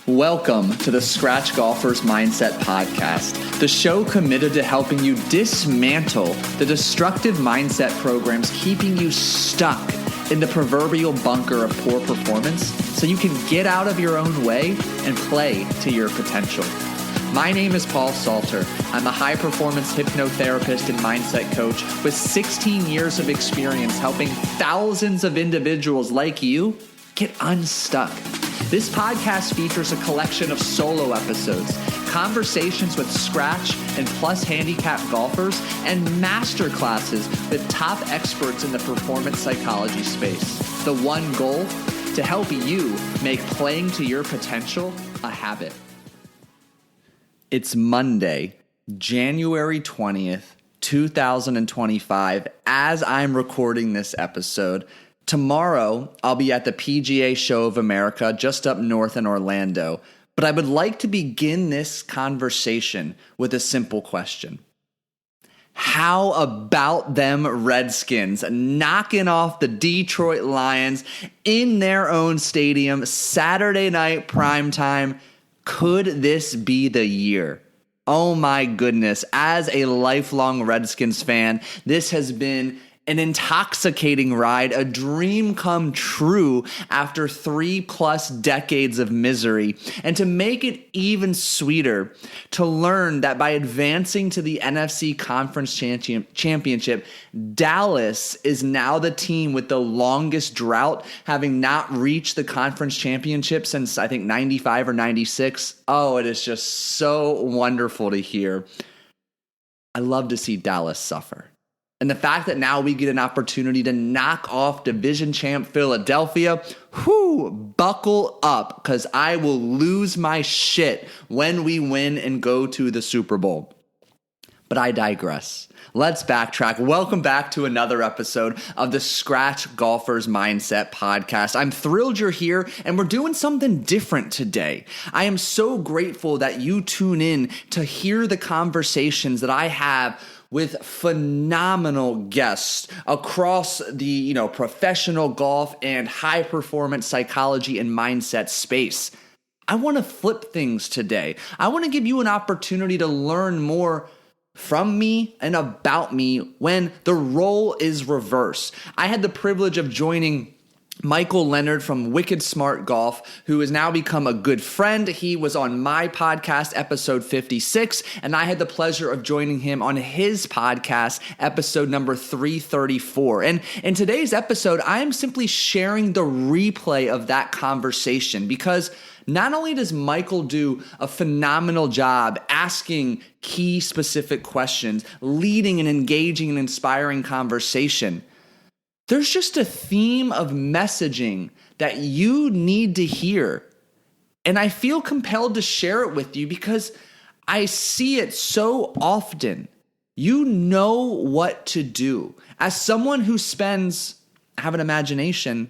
Welcome to the Scratch Golfer's Mindset Podcast, the show committed to helping you dismantle the destructive mindset programs keeping you stuck in the proverbial bunker of poor performance so you can get out of your own way and play to your potential. My name is Paul Salter. I'm a high-performance hypnotherapist and mindset coach with 16 years of experience helping thousands of individuals like you get unstuck. This podcast features a collection of solo episodes, conversations with scratch and plus handicap golfers, and master classes with top experts in the performance psychology space. The one goal? To help you make playing to your potential a habit. It's Monday, January 20th, 2025, as I'm recording this episode. Tomorrow, I'll be at the PGA Show of America just up north in Orlando, but I would like to begin this conversation with a simple question. How about them Redskins knocking off the Detroit Lions in their own stadium, Saturday night primetime? Could this be the year? Oh my goodness, as a lifelong Redskins fan, this has been an intoxicating ride, a dream come true after 3+ decades of misery. And to make it even sweeter, to learn that by advancing to the NFC Conference Championship, Dallas is now the team with the longest drought, having not reached the conference championship since, I think, 95 or 96. Oh, it is just so wonderful to hear. I love to see Dallas suffer. And the fact that now we get an opportunity to knock off division champ Philadelphia, buckle up, because I will lose my shit when we win and go to the Super Bowl. But I digress. Let's backtrack. Welcome back to another episode of the Scratch Golfer's Mindset Podcast. I'm thrilled you're here, and we're doing something different today. I am so grateful that you tune in to hear the conversations that I have with phenomenal guests across the professional golf and high performance psychology and mindset space. I want to flip things today. I want to give you an opportunity to learn more from me and about me when the role is reversed. I had the privilege of joining Michael Leonard from Wicked Smart Golf, who has now become a good friend. He was on my podcast, episode 56, and I had the pleasure of joining him on his podcast, episode number 334. And in today's episode, I am simply sharing the replay of that conversation because not only does Michael do a phenomenal job asking key specific questions, leading and engaging and inspiring conversation, there's just a theme of messaging that you need to hear. And I feel compelled to share it with you because I see it so often. You know what to do. As someone who spends, have an imagination,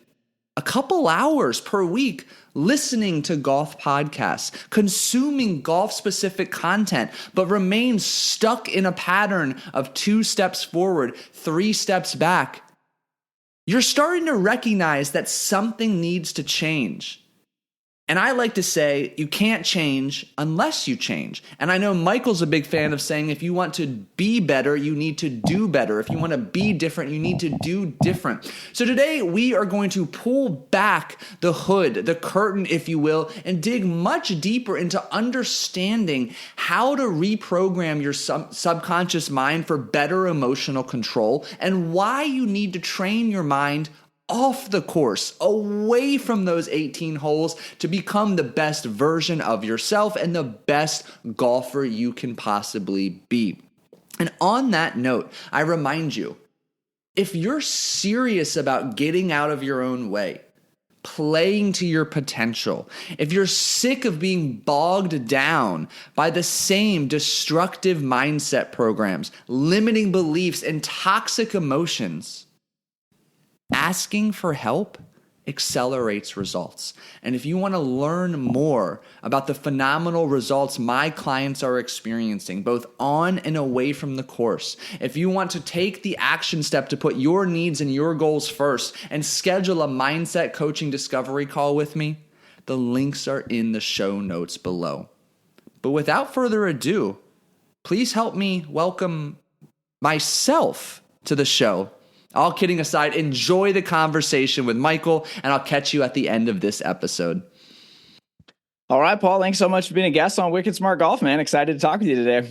a couple hours per week listening to golf podcasts, consuming golf-specific content, but remains stuck in a pattern of 2 steps forward, 3 steps back, you're starting to recognize that something needs to change. And I like to say you can't change unless you change. And I know Michael's a big fan of saying if you want to be better, you need to do better. If you want to be different, you need to do different. So today we are going to pull back the hood, the curtain, if you will, and dig much deeper into understanding how to reprogram your subconscious mind for better emotional control and why you need to train your mind off the course, away from those 18 holes to become the best version of yourself and the best golfer you can possibly be. And on that note, I remind you, if you're serious about getting out of your own way, playing to your potential, if you're sick of being bogged down by the same destructive mindset programs, limiting beliefs, and toxic emotions, asking for help accelerates results. And if you want to learn more about the phenomenal results my clients are experiencing, both on and away from the course, if you want to take the action step to put your needs and your goals first and schedule a mindset coaching discovery call with me, The links are in the show notes below. But without further ado, please help me welcome myself to the show. All kidding aside, enjoy the conversation with Michael, and I'll catch you at the end of this episode. All right, Paul, thanks so much for being a guest on Wicked Smart Golf, man. Excited to talk with you today.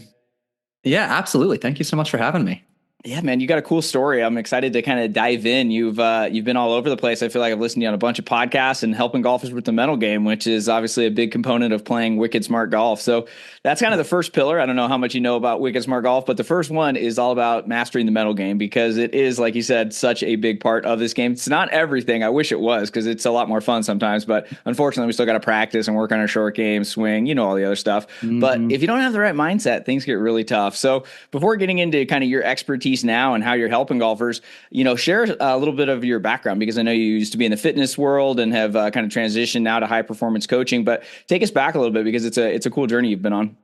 Yeah, absolutely. Thank you so much for having me. Yeah, man, you got a cool story. I'm excited to kind of dive in. You've been all over the place. I feel like I've listened to you on a bunch of podcasts and helping golfers with the mental game, which is obviously a big component of playing Wicked Smart Golf. So that's kind of the first pillar. I don't know how much you know about Wicked Smart Golf, but the first one is all about mastering the mental game because it is, like you said, such a big part of this game. It's not everything. I wish it was because it's a lot more fun sometimes, but unfortunately, we still got to practice and work on our short game, swing, all the other stuff. Mm-hmm. But if you don't have the right mindset, things get really tough. So before getting into kind of your expertise now and how you're helping golfers, share a little bit of your background because I know you used to be in the fitness world and have kind of transitioned now to high performance coaching, but take us back a little bit because it's a cool journey you've been on.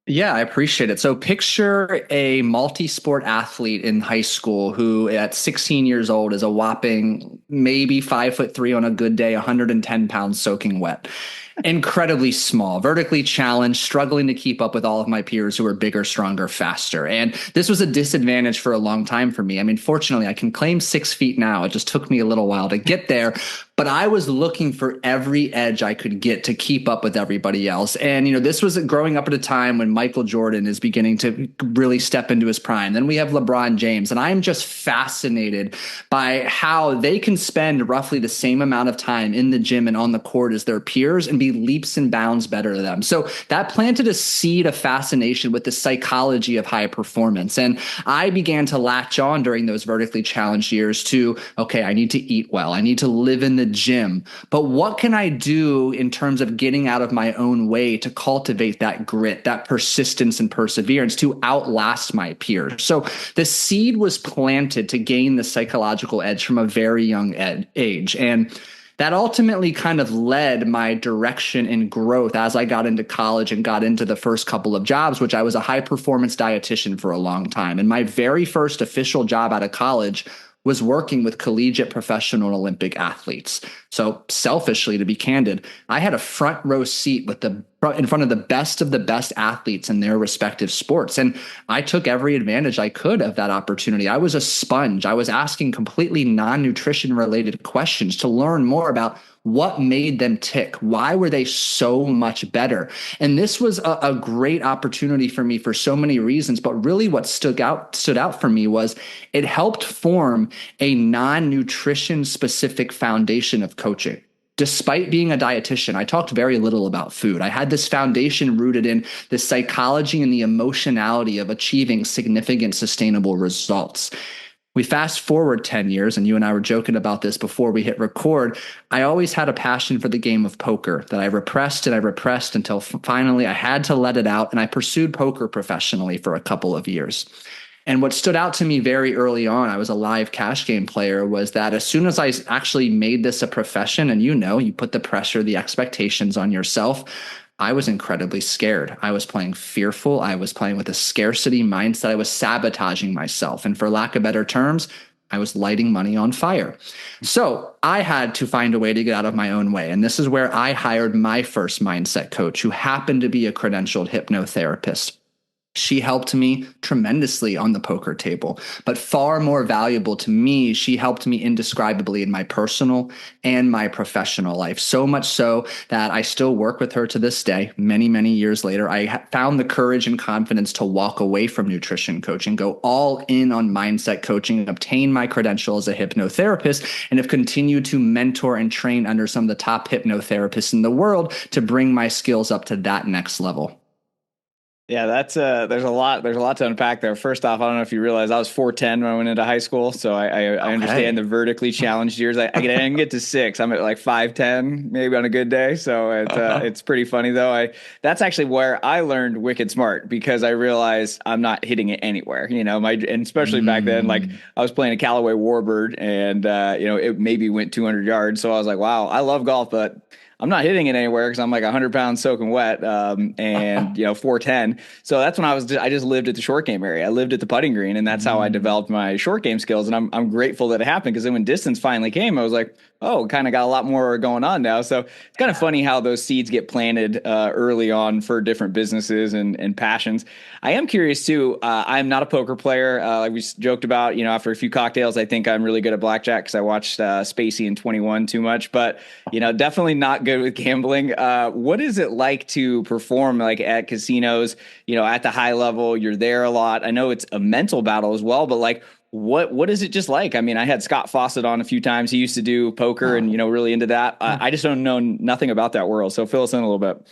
Yeah, I appreciate it. So picture a multi-sport athlete in high school who at 16 years old is a whopping maybe 5'3" on a good day, 110 pounds soaking wet. Incredibly small, vertically challenged, struggling to keep up with all of my peers who are bigger, stronger, faster. And this was a disadvantage for a long time for me. I mean, fortunately, I can claim 6 feet now. It just took me a little while to get there. But I was looking for every edge I could get to keep up with everybody else. And, this was growing up at a time when Michael Jordan is beginning to really step into his prime. Then we have LeBron James. And I'm just fascinated by how they can spend roughly the same amount of time in the gym and on the court as their peers and be leaps and bounds better than them. So that planted a seed of fascination with the psychology of high performance. And I began to latch on during those vertically challenged years to, okay, I need to eat well. I need to live in the gym. But what can I do in terms of getting out of my own way to cultivate that grit, that persistence and perseverance to outlast my peers? So the seed was planted to gain the psychological edge from a very young age. And that ultimately kind of led my direction in growth as I got into college and got into the first couple of jobs, which I was a high performance dietitian for a long time. And my very first official job out of college was working with collegiate, professional, and Olympic athletes. So selfishly, to be candid, I had a front row seat in front of the best athletes in their respective sports. And I took every advantage I could of that opportunity. I was a sponge. I was asking completely non-nutrition related questions to learn more about what made them tick. Why were they so much better? And this was a great opportunity for me for so many reasons. But really what stood out for me was it helped form a non-nutrition specific foundation of coaching. Despite being a dietitian, I talked very little about food. I had this foundation rooted in the psychology and the emotionality of achieving significant, sustainable results. We fast forward 10 years, and you and I were joking about this before we hit record. I always had a passion for the game of poker that I repressed until finally I had to let it out, and I pursued poker professionally for a couple of years. And what stood out to me very early on, I was a live cash game player, was that as soon as I actually made this a profession, and you put the pressure, the expectations on yourself, I was incredibly scared. I was playing fearful. I was playing with a scarcity mindset. I was sabotaging myself. And for lack of better terms, I was lighting money on fire. So I had to find a way to get out of my own way. And this is where I hired my first mindset coach, who happened to be a credentialed hypnotherapist. She helped me tremendously on the poker table, but far more valuable to me, she helped me indescribably in my personal and my professional life. So much so that I still work with her to this day. Many, many years later, I found the courage and confidence to walk away from nutrition coaching, go all in on mindset coaching, obtain my credential as a hypnotherapist, and have continued to mentor and train under some of the top hypnotherapists in the world to bring my skills up to that next level. Yeah, that's there's a lot to unpack there. First off, I don't know if you realize I was 4'10" when I went into high school, so I understand the vertically challenged years. I didn't get to 6. I'm at like 5'10" maybe on a good day. So it's pretty funny though. That's actually where I learned Wicked Smart, because I realized I'm not hitting it anywhere. And especially back then, like I was playing a Callaway Warbird, and it maybe went 200 yards. So I was like, wow, I love golf, but I'm not hitting it anywhere because I'm like 100 pounds soaking wet, and 4'10". So that's when I just lived at the short game area. I lived at the putting green, and that's how I developed my short game skills. And I'm grateful that it happened, because then when distance finally came, I was like, oh, kind of got a lot more going on now. So it's kind of funny how those seeds get planted early on for different businesses and passions. I am curious too. I'm not a poker player. Like we joked about, after a few cocktails, I think I'm really good at blackjack because I watched Spacey and 21 too much, but definitely not good with gambling. What is it like to perform like at casinos, at the high level? You're there a lot. I know it's a mental battle as well, but like, what is it just like? I mean, I had Scott Fawcett on a few times. He used to do poker and, really into that. I just don't know nothing about that world. So fill us in a little bit.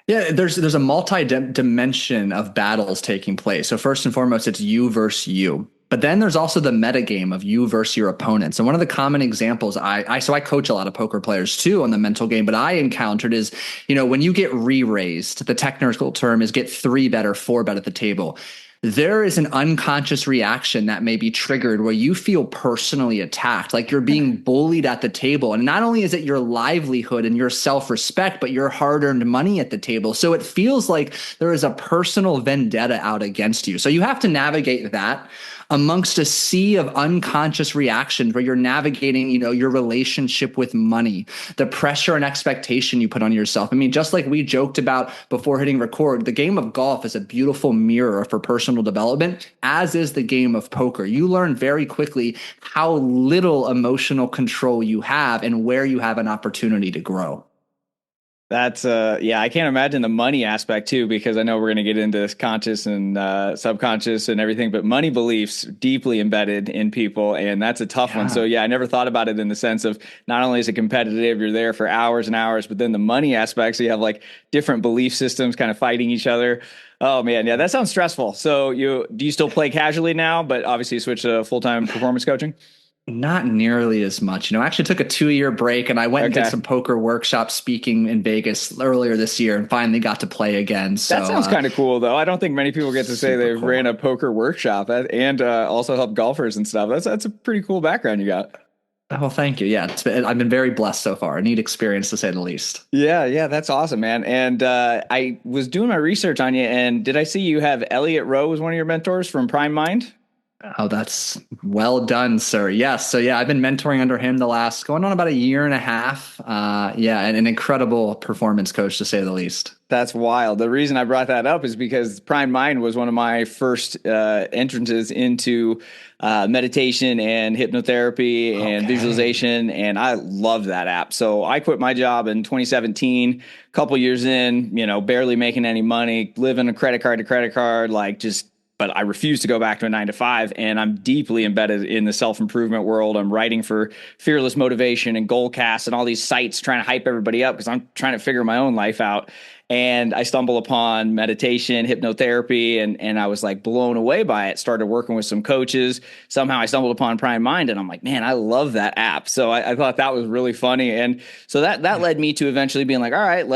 Yeah, there's a multi-dimension of battles taking place. So first and foremost, it's you versus you. But then there's also the meta game of you versus your opponents. And one of the common examples I coach a lot of poker players too on the mental game, but I encountered is, when you get re-raised, the technical term is get 3-bet or 4-bet at the table. There is an unconscious reaction that may be triggered where you feel personally attacked, like you're being bullied at the table. And not only is it your livelihood and your self-respect, but your hard-earned money at the table. So it feels like there is a personal vendetta out against you. So you have to navigate that amongst a sea of unconscious reactions where you're navigating, your relationship with money, the pressure and expectation you put on yourself. I mean, just like we joked about before hitting record, the game of golf is a beautiful mirror for personal development, as is the game of poker. You learn very quickly how little emotional control you have and where you have an opportunity to grow. That's I can't imagine the money aspect too, because I know we're going to get into conscious and subconscious and everything, but money beliefs deeply embedded in people. And that's a tough one. So I never thought about it in the sense of not only is it competitive, you're there for hours and hours, but then the money aspect. So you have like different belief systems kind of fighting each other. Oh man. Yeah. That sounds stressful. So do you still play casually now, but obviously you switch to full-time performance coaching? Not nearly as much. I actually took a 2-year break and I went and did some poker workshop speaking in Vegas earlier this year and finally got to play again. So that sounds kind of cool though. I don't think many people get to say they ran a poker workshop and also help golfers and stuff. That's a pretty cool background you got. Well, thank you. Yeah, I've been very blessed so far. A neat experience to say the least. Yeah, that's awesome, man. And I was doing my research on you, and did I see you have Elliot Rowe as one of your mentors from Prime Mind? Oh, that's well done, sir. Yes. So I've been mentoring under him the last going on about a year and a half. And an incredible performance coach to say the least. That's wild. The reason I brought that up is because Prime Mind was one of my first entrances into meditation and hypnotherapy and visualization. And I love that app. So I quit my job in 2017, a couple years in, barely making any money, living a credit card to credit card, but I refuse to go back to a 9-to-5, and I'm deeply embedded in the self-improvement world. I'm writing for Fearless Motivation and Goalcast and all these sites trying to hype everybody up because I'm trying to figure my own life out. And I stumbled upon meditation, hypnotherapy, and I was like blown away by it. Started working with some coaches. Somehow I stumbled upon Prime Mind, and I'm like, man, I love that app. So I thought that was really funny. And so that led me to eventually being like, all right,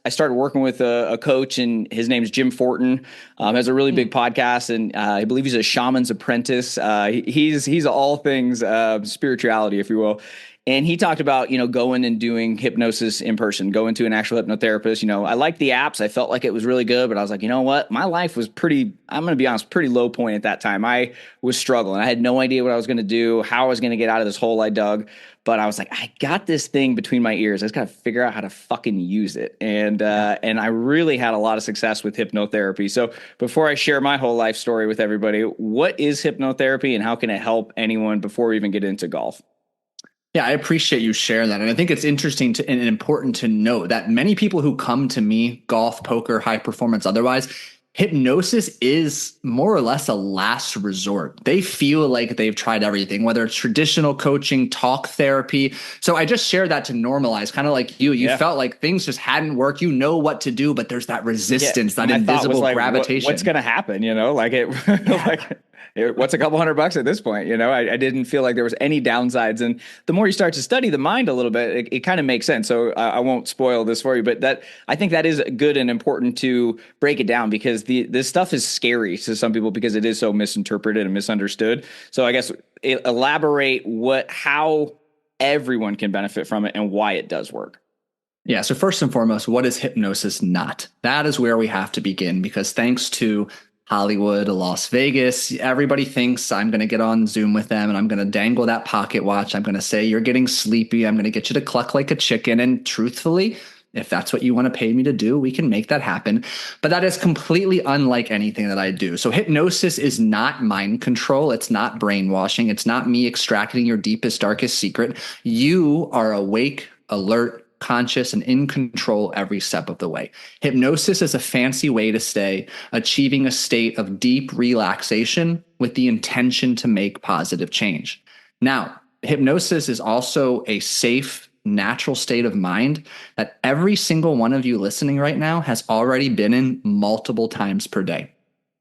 I started working with a coach, and his name's Jim Fortin. Has a really big podcast, and I believe he's a shaman's apprentice. He's all things spirituality, if you will. And he talked about, going and doing hypnosis in person, going to an actual hypnotherapist. I liked the apps. I felt like it was really good, but I was like, you know what? My life was I'm going to be honest, pretty low point at that time. I was struggling. I had no idea what I was going to do, how I was going to get out of this hole I dug. But I was like, I got this thing between my ears. I just got to figure out how to fucking use it. And I really had a lot of success with hypnotherapy. So before I share my whole life story with everybody, what is hypnotherapy and how can it help anyone before we even get into golf? Yeah, I appreciate you sharing that. And I think it's interesting and important to note that many people who come to me, golf, poker, high performance, otherwise, hypnosis is more or less a last resort. They feel like they've tried everything, whether it's traditional coaching, talk therapy. So I just share that to normalize, kind of like you felt like things just hadn't worked. You know what to do, but there's that resistance, that invisible gravitation. What's going to happen? What's a couple $100 at this point? I didn't feel like there was any downsides. And the more you start to study the mind a little bit, it kind of makes sense. So I won't spoil this for you, but I think that is good and important to break it down because this stuff is scary to some people because it is so misinterpreted and misunderstood. So I guess elaborate how everyone can benefit from it and why it does work. Yeah. So first and foremost, what is hypnosis not? That is where we have to begin because thanks to Hollywood, Las Vegas. Everybody thinks I'm going to get on Zoom with them and I'm going to dangle that pocket watch. I'm going to say, you're getting sleepy. I'm going to get you to cluck like a chicken. And truthfully, if that's what you want to pay me to do, we can make that happen. But that is completely unlike anything that I do. So hypnosis is not mind control. It's not brainwashing. It's not me extracting your deepest, darkest secret. You are awake, alert, conscious, and in control every step of the way. Hypnosis is a fancy way to stay achieving a state of deep relaxation with the intention to make positive change. Now, hypnosis is also a safe, natural state of mind that every single one of you listening right now has already been in multiple times per day.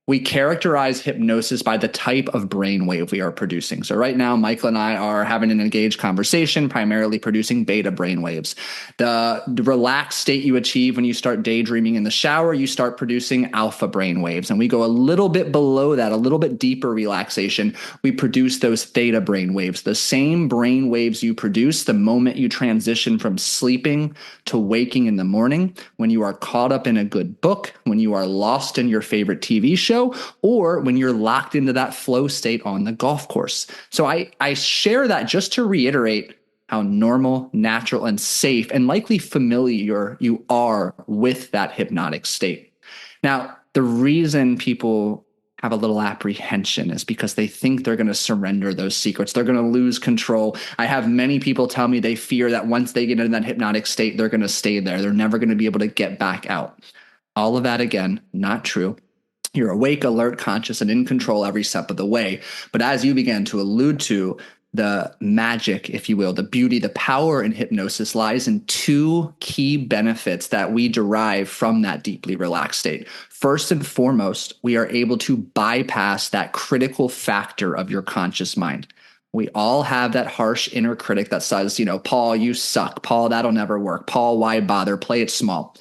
We characterize hypnosis by the type of brainwave we are producing. So right now, Michael and I are having an engaged conversation, primarily producing beta brainwaves. The relaxed state you achieve when you start daydreaming in the shower, you start producing alpha brainwaves. And we go a little bit below that, a little bit deeper relaxation, we produce those theta brainwaves, the same brainwaves you produce the moment you transition from sleeping to waking in the morning, when you are caught up in a good book, when you are lost in your favorite TV show, or when you're locked into that flow state on the golf course. So I share that just to reiterate how normal, natural, and safe, and likely familiar you are with that hypnotic state. Now, the reason people have a little apprehension is because they think they're going to surrender those secrets. They're going to lose control. I have many people tell me they fear that once they get in that hypnotic state, they're going to stay there. They're never going to be able to get back out. All of that, again, not true. You're awake, alert, conscious, and in control every step of the way. But as you began to allude to, the magic, if you will, the beauty, the power in hypnosis lies in two key benefits that we derive from that deeply relaxed state. First and foremost, we are able to bypass that critical factor of your conscious mind. We all have that harsh inner critic that says, Paul, you suck. Paul, that'll never work. Paul, why bother? Play it small.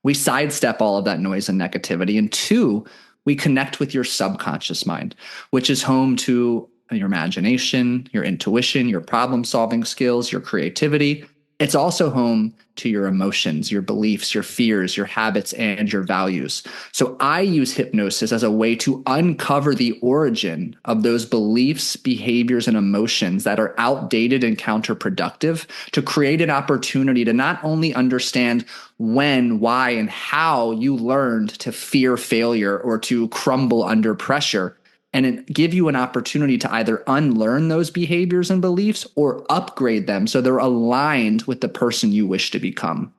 We sidestep all of that noise and negativity. And two, we connect with your subconscious mind, which is home to your imagination, your intuition, your problem-solving skills, your creativity. It's also home to your emotions, your beliefs, your fears, your habits, and your values. So I use hypnosis as a way to uncover the origin of those beliefs, behaviors, and emotions that are outdated and counterproductive, to create an opportunity to not only understand when, why, and how you learned to fear failure or to crumble under pressure, and give you an opportunity to either unlearn those behaviors and beliefs or upgrade them so they're aligned with the person you wish to become.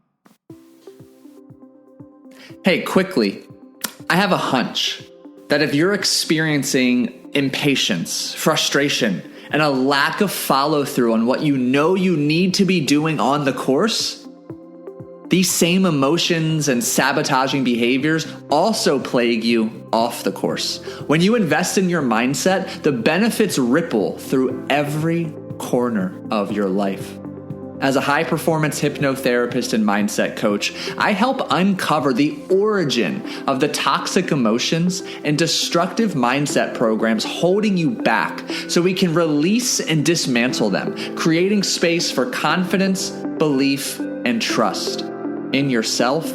Hey, quickly, I have a hunch that if you're experiencing impatience, frustration, and a lack of follow-through on what you know you need to be doing on the course, these same emotions and sabotaging behaviors also plague you off the course. When you invest in your mindset, the benefits ripple through every corner of your life. As a high-performance hypnotherapist and mindset coach, I help uncover the origin of the toxic emotions and destructive mindset programs holding you back so we can release and dismantle them, creating space for confidence, belief, and trust in yourself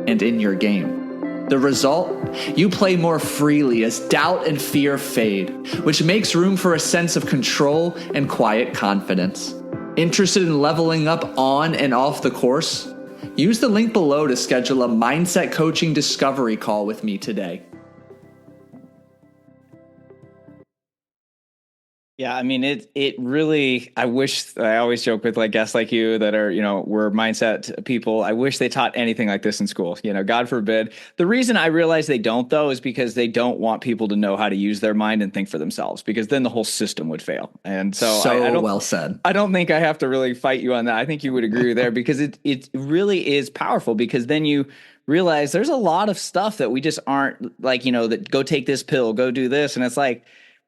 and in your game. The result? You play more freely as doubt and fear fade, which makes room for a sense of control and quiet confidence. Interested in leveling up on and off the course? Use the link below to schedule a mindset coaching discovery call with me today. Yeah, I mean, it really, I always joke with guests like you that are, we're mindset people. I wish they taught anything like this in school, God forbid. The reason I realize they don't, though, is because they don't want people to know how to use their mind and think for themselves, because then the whole system would fail. And so I don't, well said. I don't think I have to really fight you on that. I think you would agree there, because it really is powerful, because then you realize there's a lot of stuff that we just aren't that go take this pill, go do this. And it's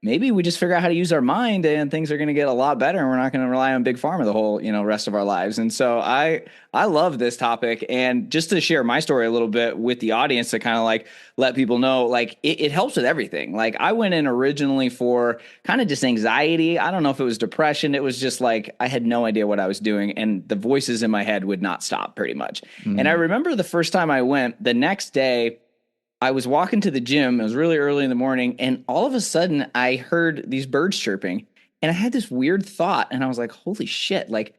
maybe we just figure out how to use our mind and things are going to get a lot better, and we're not going to rely on big pharma the whole, rest of our lives. And so I love this topic. And just to share my story a little bit with the audience, to kind of let people know, it helps with everything. I went in originally for kind of just anxiety. I don't know if it was depression. It was just I had no idea what I was doing, and the voices in my head would not stop, pretty much. And I remember the first time I went, the next day, I was walking to the gym. It was really early in the morning, and all of a sudden I heard these birds chirping, and I had this weird thought, and I was like, holy shit, like,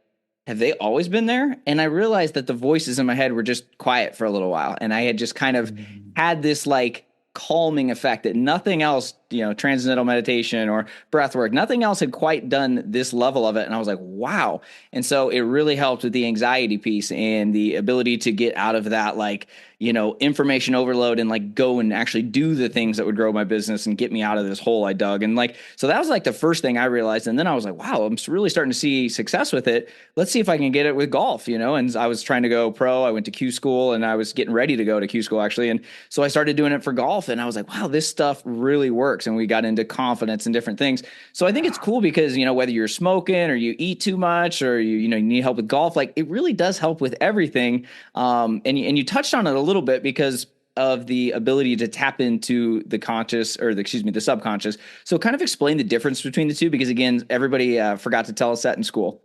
have they always been there? And I realized that the voices in my head were just quiet for a little while. And I had just kind of had this like calming effect that nothing else, transcendental meditation or breath work, nothing else had quite done this level of it. And I was like, wow. And so it really helped with the anxiety piece and the ability to get out of that, like, information overload and like go and actually do the things that would grow my business and get me out of this hole I dug. And like, so that was like the first thing I realized. And then I was like, wow, I'm really starting to see success with it. Let's see if I can get it with golf, and I was trying to go pro. I went to Q school and I was getting ready to go to Q school actually. And so I started doing it for golf and I was like, wow, this stuff really works. And we got into confidence and different things. So I think it's cool because, whether you're smoking or you eat too much or you need help with golf, like it really does help with everything. And you touched on it a little bit because of the ability to tap into the conscious or the subconscious. So kind of explain the difference between the two, because again, everybody forgot to tell us that in school.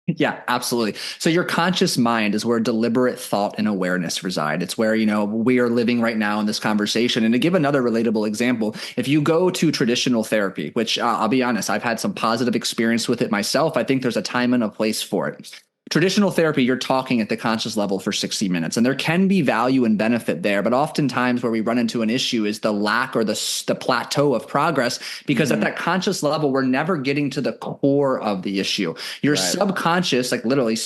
Yeah, absolutely. So your conscious mind is where deliberate thought and awareness reside. It's where, we are living right now in this conversation. And to give another relatable example, if you go to traditional therapy, which I'll be honest, I've had some positive experience with it myself. I think there's a time and a place for it. Traditional therapy, you're talking at the conscious level for 60 minutes, and there can be value and benefit there. But oftentimes where we run into an issue is the lack or the plateau of progress, because at that conscious level, we're never getting to the core of the issue. Your subconscious, like literally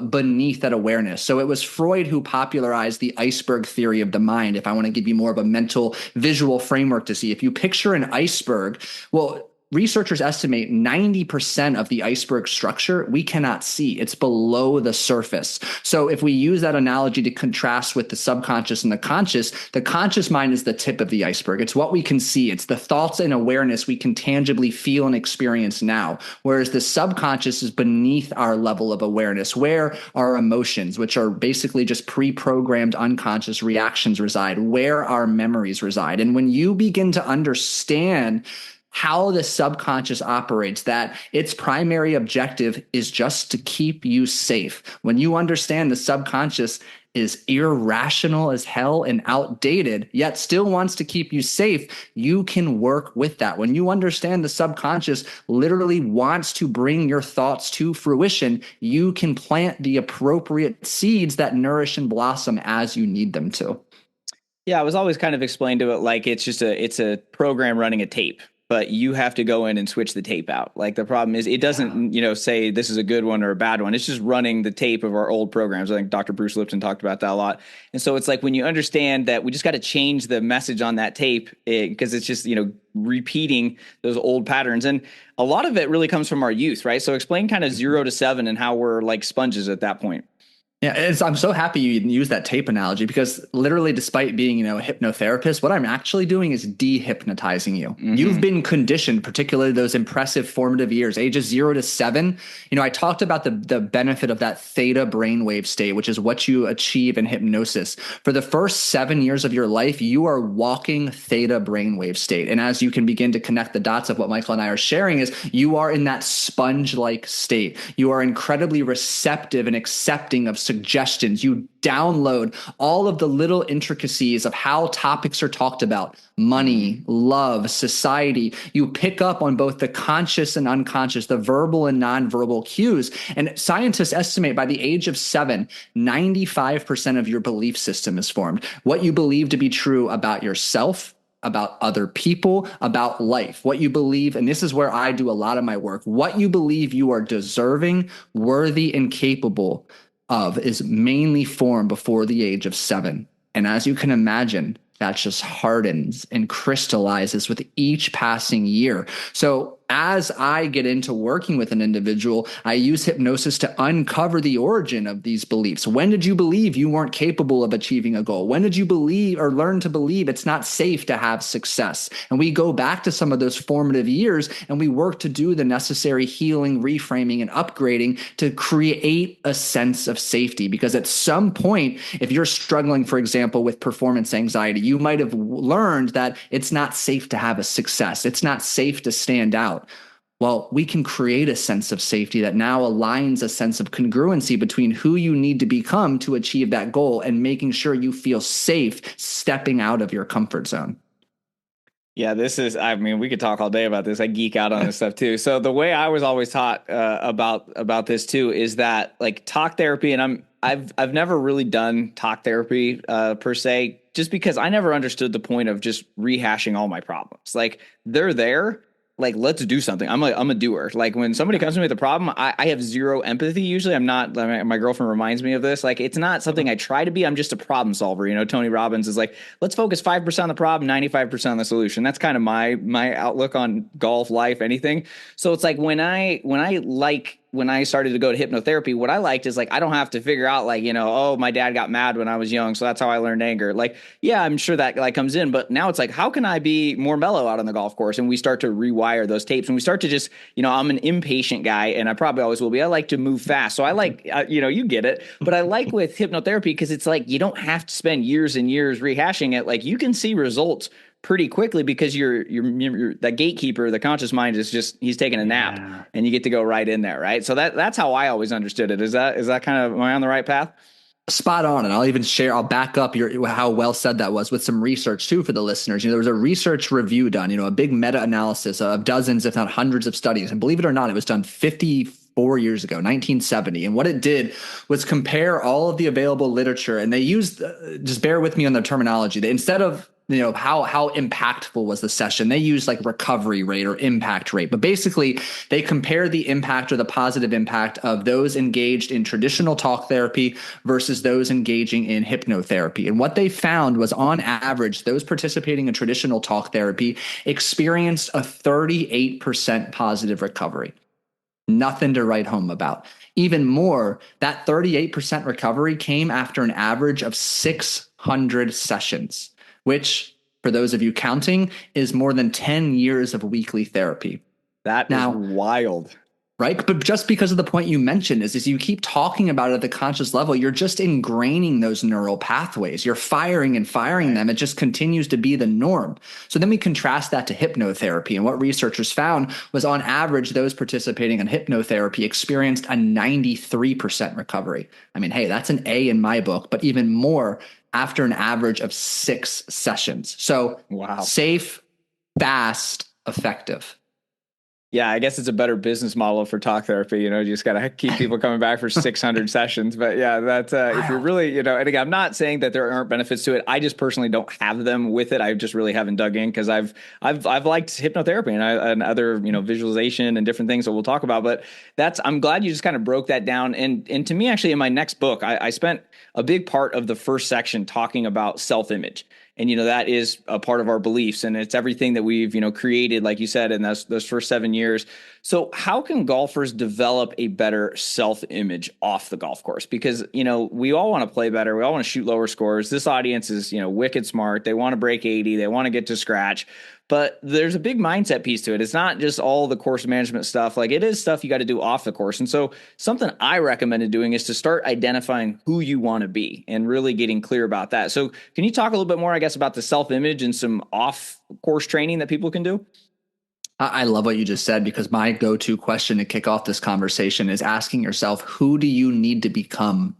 beneath that awareness. So it was Freud who popularized the iceberg theory of the mind. If I want to give you more of a mental visual framework to see, if you picture an iceberg, well, researchers estimate 90% of the iceberg structure we cannot see. It's below the surface. So if we use that analogy to contrast with the subconscious and the conscious mind is the tip of the iceberg. It's what we can see. It's the thoughts and awareness we can tangibly feel and experience now. Whereas the subconscious is beneath our level of awareness, where our emotions, which are basically just pre-programmed unconscious reactions, reside, where our memories reside. And when you begin to understand how the subconscious operates, that its primary objective is just to keep you safe. When you understand the subconscious is irrational as hell and outdated, yet still wants to keep you safe, you can work with that. When you understand the subconscious literally wants to bring your thoughts to fruition, you can plant the appropriate seeds that nourish and blossom as you need them to. Yeah, I was always kind of explained to it like it's a program running a tape, but you have to go in and switch the tape out. Like the problem is it doesn't, say this is a good one or a bad one. It's just running the tape of our old programs. I think Dr. Bruce Lipton talked about that a lot. And so it's like when you understand that we just got to change the message on that tape because it's just, repeating those old patterns. And a lot of it really comes from our youth, right? So explain kind of 0 to 7 and how we're like sponges at that point. Yeah, I'm so happy you use that tape analogy, because literally, despite being, a hypnotherapist, what I'm actually doing is dehypnotizing you. Mm-hmm. You've been conditioned, particularly those impressive formative years, ages 0 to 7. I talked about the benefit of that theta brainwave state, which is what you achieve in hypnosis. For the first 7 years of your life, you are walking theta brainwave state. And as you can begin to connect the dots of what Michael and I are sharing, is you are in that sponge-like state. You are incredibly receptive and accepting of suggestions. You download all of the little intricacies of how topics are talked about: money, love, society. You pick up on both the conscious and unconscious, the verbal and nonverbal cues. And scientists estimate by the age of 7, 95% of your belief system is formed. What you believe to be true about yourself, about other people, about life, what you believe, and this is where I do a lot of my work, what you believe you are deserving, worthy, and capable of is mainly formed before the age of 7. And as you can imagine, that just hardens and crystallizes with each passing year. So as I get into working with an individual, I use hypnosis to uncover the origin of these beliefs. When did you believe you weren't capable of achieving a goal? When did you believe or learn to believe it's not safe to have success? And we go back to some of those formative years and we work to do the necessary healing, reframing, and upgrading to create a sense of safety. Because at some point, if you're struggling, for example, with performance anxiety, you might have learned that it's not safe to have a success. It's not safe to stand out. Well, we can create a sense of safety that now aligns a sense of congruency between who you need to become to achieve that goal and making sure you feel safe stepping out of your comfort zone. Yeah, I mean, we could talk all day about this. I geek out on this stuff too. So the way I was always taught about this too is that like talk therapy, and I've never really done talk therapy per se, just because I never understood the point of just rehashing all my problems. Like they're there. Like, let's do something. I'm a doer. Like when somebody comes to me with a problem, I have zero empathy. Usually I'm not, my girlfriend reminds me of this. Like, it's not something I try to be. I'm just a problem solver. You know, Tony Robbins is like, let's focus 5% on the problem, 95% on the solution. That's kind of my outlook on golf, life, anything. So it's like when I started to go to hypnotherapy, what I liked is like, I don't have to figure out like, you know, oh, my dad got mad when I was young, so that's how I learned anger. Like, yeah, I'm sure that like comes in, but now it's like, how can I be more mellow out on the golf course? And we start to rewire those tapes, and we start to just, you know, I'm an impatient guy, and I probably always will be. I like to move fast. So I like, you know, you get it, but I like with hypnotherapy because it's like, you don't have to spend years and years rehashing it. Like you can see results pretty quickly because you're that gatekeeper, the conscious mind is just, he's taking a nap and you get to go right in there. Right. So that's how I always understood it. Is that kind of, am I on the right path? Spot on. And I'll back up how well said that was with some research too for the listeners. You know, there was a research review done, you know, a big meta-analysis of dozens, if not hundreds of studies. And believe it or not, it was done 54 years ago, 1970. And what it did was compare all of the available literature, and they used, just bear with me on the terminology. They, instead of, you know, how impactful was the session, they use like recovery rate or impact rate. But basically, they compare the impact or the positive impact of those engaged in traditional talk therapy versus those engaging in hypnotherapy. And what they found was, on average, those participating in traditional talk therapy experienced a 38% positive recovery. Nothing to write home about. Even more, that 38% recovery came after an average of 600 sessions, which, for those of you counting, is more than 10 years of weekly therapy. That is wild. Right? But just because of the point you mentioned is you keep talking about it at the conscious level, you're just ingraining those neural pathways. You're firing and firing them. It just continues to be the norm. So then we contrast that to hypnotherapy. And what researchers found was, on average, those participating in hypnotherapy experienced a 93% recovery. I mean, hey, that's an A in my book, but even more after an average of 6 sessions. So safe, fast, effective. Yeah, I guess it's a better business model for talk therapy. You know, you just got to keep people coming back for 600 sessions. But yeah, that's if you're really, you know, and again, I'm not saying that there aren't benefits to it. I just personally don't have them with it. I just really haven't dug in because I've liked hypnotherapy and other, you know, visualization and different things that we'll talk about. But I'm glad you just kind of broke that down. And to me, actually, in my next book, I spent a big part of the first section talking about self-image. And, you know, that is a part of our beliefs, and it's everything that we've, you know, created, like you said, in those first 7 years. So how can golfers develop a better self-image off the golf course? Because, you know, we all want to play better. We all want to shoot lower scores. This audience is, you know, wicked smart. They want to break 80. They want to get to scratch. But there's a big mindset piece to it. It's not just all the course management stuff. Like, it is stuff you got to do off the course. And so something I recommended doing is to start identifying who you want to be and really getting clear about that. So can you talk a little bit more, I guess, about the self-image and some off-course training that people can do? I love what you just said, because my go-to question to kick off this conversation is asking yourself, who do you need to become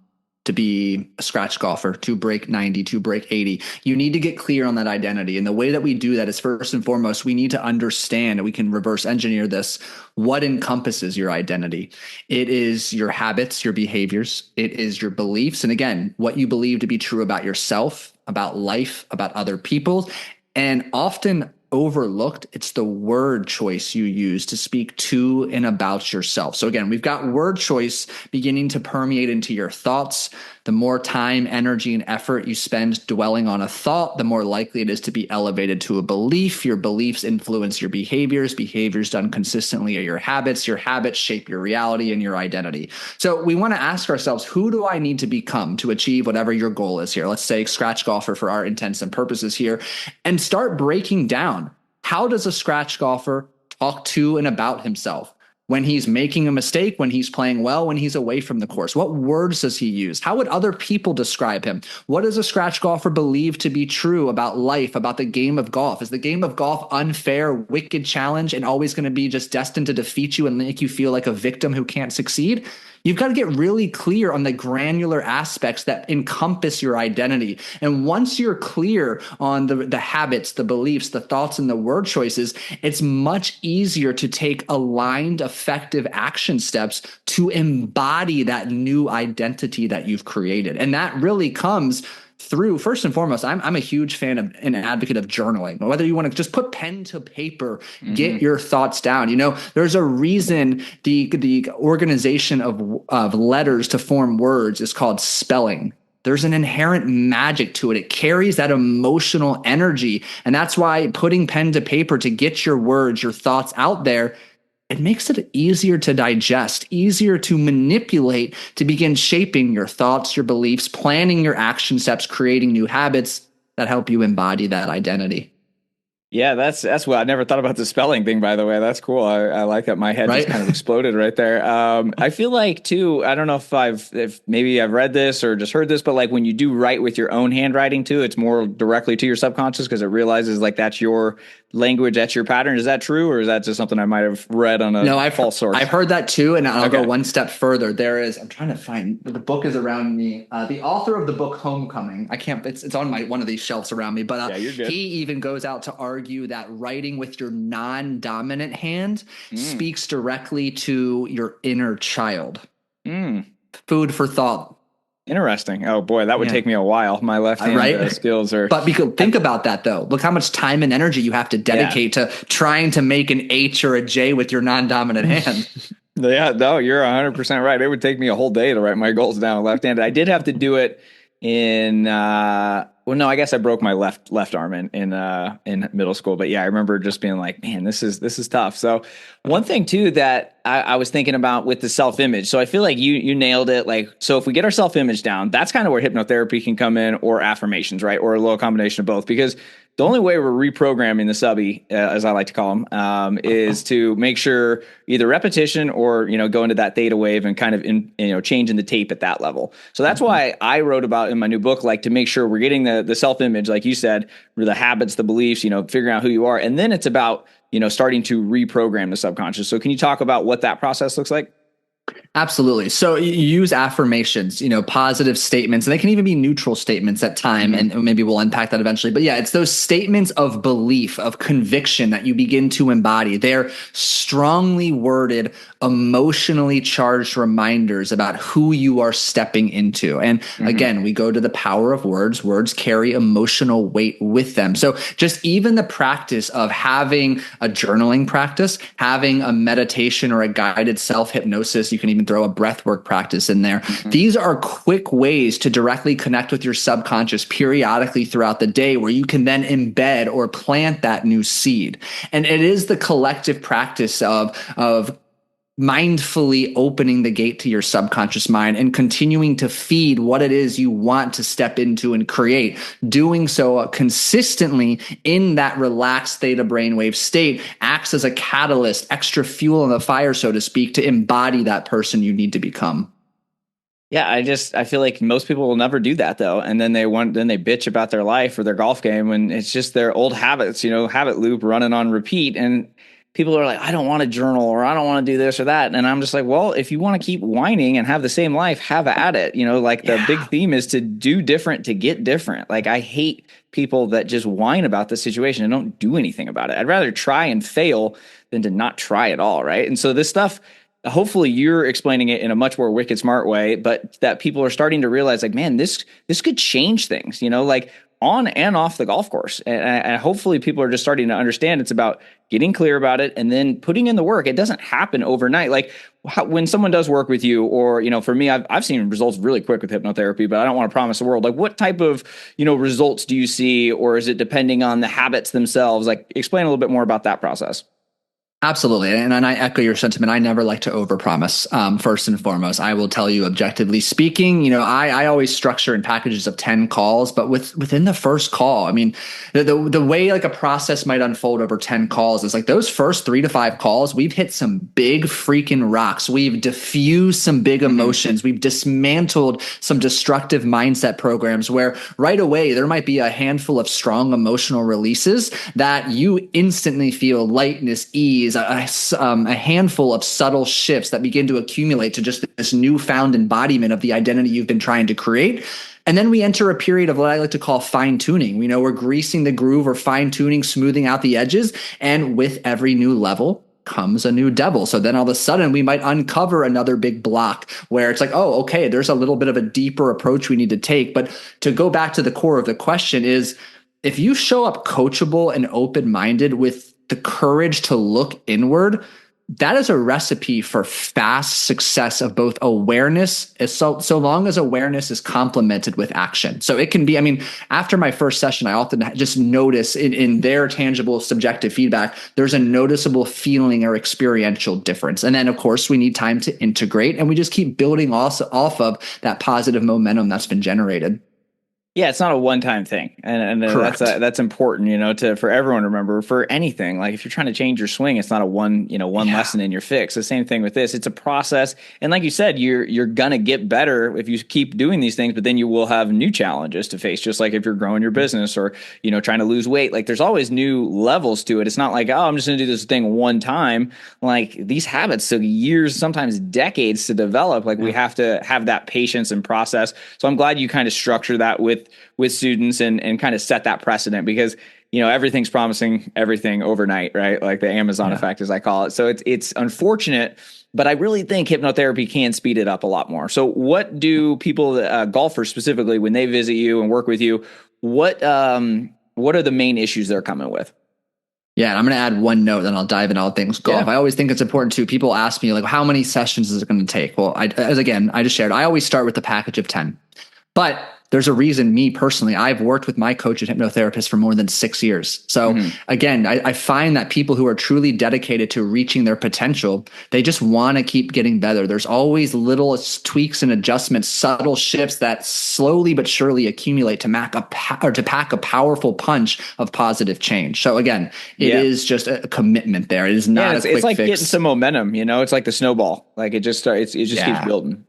to be a scratch golfer, to break 90, to break 80? You need to get clear on that identity. And the way that we do that is, first and foremost, we need to understand, and we can reverse engineer this, what encompasses your identity. It is your habits, your behaviors. It is your beliefs. And again, what you believe to be true about yourself, about life, about other people. And often overlooked, it's the word choice you use to speak to and about yourself. So again, we've got word choice beginning to permeate into your thoughts. The more time, energy, and effort you spend dwelling on a thought, the more likely it is to be elevated to a belief. Your beliefs influence your behaviors. Behaviors done consistently are your habits. Your habits shape your reality and your identity. So we want to ask ourselves, who do I need to become to achieve whatever your goal is here? Let's say scratch golfer for our intents and purposes here, and start breaking down. How does a scratch golfer talk to and about himself? when he's making a mistake, when he's playing well, when he's away from the course? What words does he use? How would other people describe him? What does a scratch golfer believe to be true about life, about the game of golf? Is the game of golf unfair, wicked challenge, and always going to be just destined to defeat you and make you feel like a victim who can't succeed? You've got to get really clear on the granular aspects that encompass your identity. And once you're clear on the habits, the beliefs, the thoughts, and the word choices, it's much easier to take aligned, effective action steps to embody that new identity that you've created. And that really comes through, first and foremost, I'm a huge fan of an advocate of journaling. Whether you want to just put pen to paper, get your thoughts down. You know, there's a reason the organization of letters to form words is called spelling. There's an inherent magic to it. It carries that emotional energy. And that's why putting pen to paper to get your words, your thoughts out there, it makes it easier to digest, easier to manipulate, to begin shaping your thoughts, your beliefs, planning your action steps, creating new habits that help you embody that identity. Yeah, that's what I never thought about the spelling thing, by the way. That's cool. I like that. My head just kind of exploded right there. I feel like too, I don't know if maybe I've read this or just heard this, but like when you do write with your own handwriting too, it's more directly to your subconscious because it realizes like that's your language, that's your pattern. Is that true? Or is that just something I might have read on a false source? I've heard that too. And I'll go one step further. I'm trying to find, the book is around me. The author of the book Homecoming, it's on one of these shelves around me, but he even goes out to argue that writing with your non-dominant hand speaks directly to your inner child. Food for thought. Interesting. Oh boy, that would take me a while. My left hand skills are. But think about that though. Look how much time and energy you have to dedicate to trying to make an H or a J with your non-dominant hand. Yeah, no, you're 100% right. It would take me a whole day to write my goals down left-handed. I did have to do it in well, no, I guess I broke my left arm in middle school, but yeah, I remember just being like, man, this is tough. So one thing too that I was thinking about with the self-image. So I feel like you nailed it. Like, so if we get our self-image down, that's kind of where hypnotherapy can come in, or affirmations, right? Or a little combination of both, because the only way we're reprogramming the subby, as I like to call them, is to make sure either repetition or, go into that theta wave and kind of changing the tape at that level. So that's why I wrote about in my new book, like to make sure we're getting the self-image, like you said, the habits, the beliefs, figuring out who you are. And then it's about, starting to reprogram the subconscious. So can you talk about what that process looks like? Absolutely. So you use affirmations, positive statements, and they can even be neutral statements at time. And maybe we'll unpack that eventually. But yeah, it's those statements of belief, of conviction that you begin to embody. They're strongly worded, emotionally charged reminders about who you are stepping into. And again, we go to the power of words. Words carry emotional weight with them. So just even the practice of having a journaling practice, having a meditation or a guided self-hypnosis, you can even throw a breathwork practice in there. These are quick ways to directly connect with your subconscious periodically throughout the day, where you can then embed or plant that new seed. And it is the collective practice of mindfully opening the gate to your subconscious mind and continuing to feed what it is you want to step into and create. Doing so consistently in that relaxed theta brainwave state acts as a catalyst, extra fuel in the fire, so to speak, to embody that person you need to become. Yeah, I feel like most people will never do that though. And then they bitch about their life or their golf game when it's just their old habits, habit loop running on repeat. And people are like, I don't want to journal, or I don't want to do this or that. And I'm just like, well, if you want to keep whining and have the same life, have at it. The big theme is to do different, to get different. Like, I hate people that just whine about the situation and don't do anything about it. I'd rather try and fail than to not try at all. Right. And so this stuff, hopefully you're explaining it in a much more wicked smart way, but that people are starting to realize, like, man, this could change things, like on and off the golf course. And hopefully people are just starting to understand it's about getting clear about it and then putting in the work. It doesn't happen overnight. Like when someone does work with you, or, for me, I've seen results really quick with hypnotherapy, but I don't want to promise the world. Like, what type of, results do you see, or is it depending on the habits themselves? Like, explain a little bit more about that process. Absolutely. And I echo your sentiment. I never like to overpromise. First and foremost, I will tell you objectively speaking, I always structure in packages of 10 calls, but within the first call, I mean, the way like a process might unfold over 10 calls is like those first 3 to 5 calls, we've hit some big freaking rocks. We've diffused some big emotions. We've dismantled some destructive mindset programs where right away there might be a handful of strong emotional releases that you instantly feel lightness, ease, a handful of subtle shifts that begin to accumulate to just this newfound embodiment of the identity you've been trying to create. And then we enter a period of what I like to call fine tuning. We're greasing the groove or fine tuning, smoothing out the edges. And with every new level comes a new devil. So then all of a sudden we might uncover another big block where it's like, oh, okay, there's a little bit of a deeper approach we need to take. But to go back to the core of the question is, if you show up coachable and open-minded with the courage to look inward, that is a recipe for fast success of both awareness, so long as awareness is complemented with action. So it can be, after my first session, I often just notice in their tangible subjective feedback, there's a noticeable feeling or experiential difference. And then of course we need time to integrate, and we just keep building off of that positive momentum that's been generated. Yeah, it's not a one-time thing, and that's important, for everyone to remember. For anything, like if you're trying to change your swing, it's not a one lesson in your fix. The same thing with this; it's a process, and like you said, you're gonna get better if you keep doing these things. But then you will have new challenges to face, just like if you're growing your business or trying to lose weight. Like there's always new levels to it. It's not like, oh, I'm just gonna do this thing one time. Like these habits took years, sometimes decades to develop. Like we have to have that patience and process. So I'm glad you kind of structure that with students and kind of set that precedent, because everything's promising everything overnight, right? Like the Amazon effect, as I call it. So it's unfortunate, but I really think hypnotherapy can speed it up a lot more. So what do people, golfers specifically, when they visit you and work with you, what are the main issues they're coming with? Yeah, and I'm going to add one note, then I'll dive into all things golf. I always think it's important too. People ask me like, how many sessions is it going to take? Well, I just shared, I always start with the package of 10, but there's a reason, me personally, I've worked with my coach and hypnotherapist for more than 6 years. So again, I find that people who are truly dedicated to reaching their potential, they just want to keep getting better. There's always little tweaks and adjustments, subtle shifts that slowly but surely accumulate to pack a powerful punch of positive change. So again, it is just a commitment there. It is not a quick fix. It's like getting some momentum, it's like the snowball. Like it just keeps building.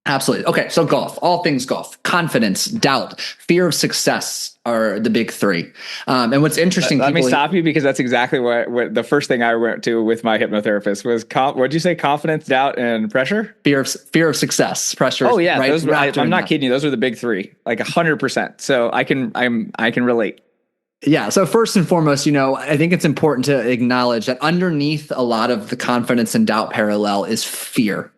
Absolutely. Okay. So golf, all things golf, confidence, doubt, fear of success are the big three. And what's interesting, let me stop you, because that's exactly what the first thing I went to with my hypnotherapist was. What'd you say? Confidence, doubt, and pressure? Fear of success, pressure. Oh yeah. I'm not kidding you. Those are the big three, like 100%. So I can relate. Yeah. So first and foremost, I think it's important to acknowledge that underneath a lot of the confidence and doubt parallel is fear.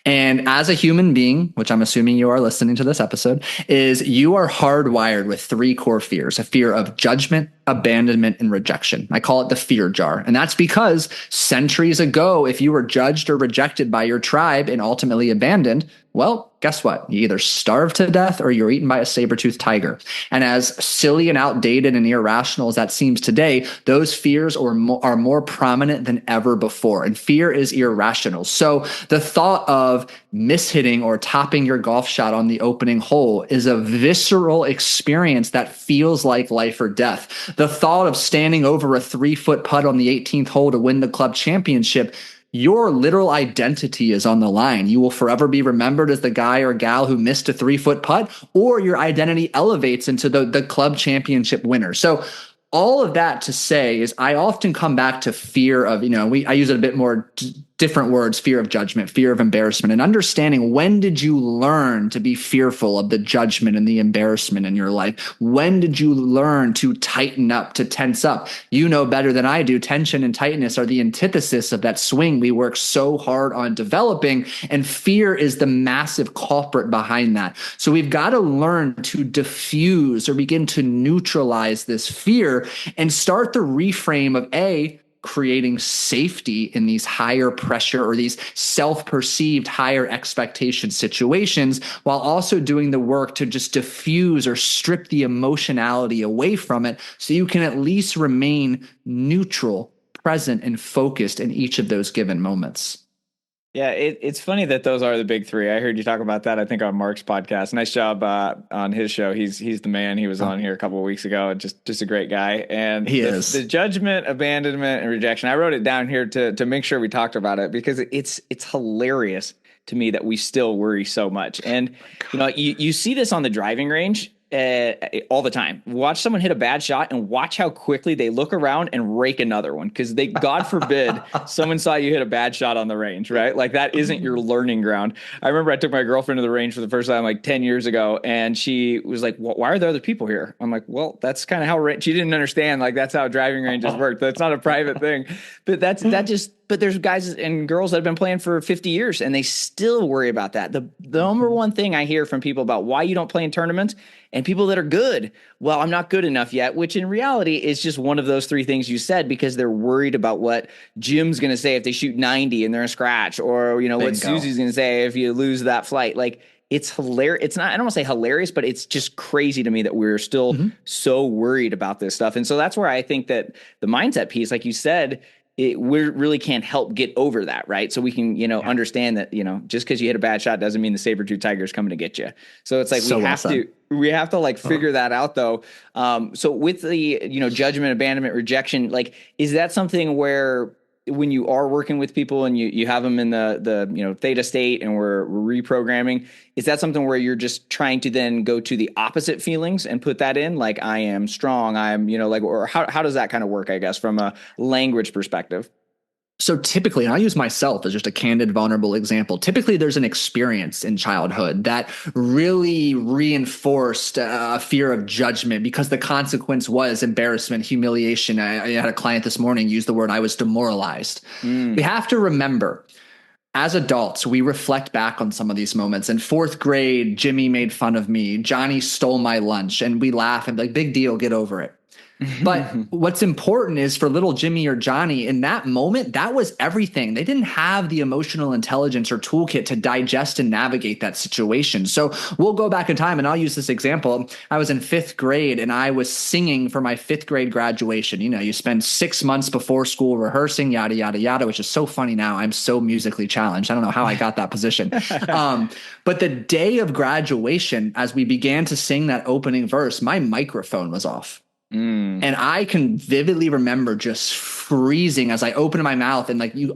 And as a human being, which I'm assuming you are listening to this episode, is you are hardwired with 3 core fears: a fear of judgment, abandonment, and rejection. I call it the fear jar. And that's because centuries ago, if you were judged or rejected by your tribe and ultimately abandoned, well, guess what? You either starve to death or you're eaten by a saber-toothed tiger. And as silly and outdated and irrational as that seems today, those fears are more prominent than ever before. And fear is irrational. So the thought of mishitting or topping your golf shot on the opening hole is a visceral experience that feels like life or death. The thought of standing over a 3-foot putt on the 18th hole to win the club championship, your literal identity is on the line. You will forever be remembered as the guy or gal who missed a 3-foot putt, or your identity elevates into the club championship winner. So all of that to say is I often come back to fear of, I use it a bit more different words: fear of judgment, fear of embarrassment, and understanding, when did you learn to be fearful of the judgment and the embarrassment in your life? When did you learn to tighten up, to tense up? You know better than I do, tension and tightness are the antithesis of that swing we work so hard on developing, and fear is the massive culprit behind that. So we've got to learn to diffuse or begin to neutralize this fear and start the reframe of creating safety in these higher pressure or these self-perceived higher expectation situations, while also doing the work to just diffuse or strip the emotionality away from it so you can at least remain neutral, present and focused in each of those given moments. Yeah, it's funny that those are the big three. I heard you talk about that, I think, on Mark's podcast. Nice job on his show. He's the man. He was on here a couple of weeks ago. Just a great guy. And the judgment, abandonment, and rejection. I wrote it down here to make sure we talked about it, because it's hilarious to me that we still worry so much. And you see this on the driving range all the time. Watch someone hit a bad shot and watch how quickly they look around and rake another one, because God forbid someone saw you hit a bad shot on the range, right? Like, that isn't your learning ground. I remember I took my girlfriend to the range for the first time like 10 years ago, and she was like, why are there other people here? I'm like, well, that's kind of how she didn't understand. Like, that's how driving ranges work. That's not a private thing. But but there's guys and girls that have been playing for 50 years and they still worry about that. The number one thing I hear from people about why you don't play in tournaments, and people that are good, well, I'm not good enough yet, which in reality is just one of those three things you said, because they're worried about what Jim's going to say if they shoot 90 and they're a scratch, or, what Susie's going to say if you lose that flight. Like, it's hilarious. It's not, I don't want to say hilarious, but it's just crazy to me that we're still so worried about this stuff. And so that's where I think that the mindset piece, like you said, we really can't help get over that, right? So we can, understand that, just because you hit a bad shot doesn't mean the saber-tooth tiger is coming to get you. So it's like we have to like figure that out, though. So with the judgment, abandonment, rejection, like, is that something where when you are working with people and you have them in the theta state and we're reprogramming, is that something where you're just trying to then go to the opposite feelings and put that in, like, I am strong, I'm, or how does that kind of work, I guess, from a language perspective? So typically, and I'll use myself as just a candid, vulnerable example. Typically, there's an experience in childhood that really reinforced a fear of judgment, because the consequence was embarrassment, humiliation. I had a client this morning use the word, I was demoralized. We have to remember, as adults, we reflect back on some of these moments. In fourth grade, Jimmy made fun of me. Johnny stole my lunch, and we laugh and be like, big deal, get over it. But what's important is for little Jimmy or Johnny in that moment, that was everything. They didn't have the emotional intelligence or toolkit to digest and navigate that situation. So we'll go back in time, and I'll use this example. I was in fifth grade and I was singing for my fifth grade graduation. You spend 6 months before school rehearsing, yada, yada, yada, which is so funny now. I'm so musically challenged. I don't know how I got that position. But the day of graduation, as we began to sing that opening verse, my microphone was off. And I can vividly remember just freezing as I opened my mouth, and I could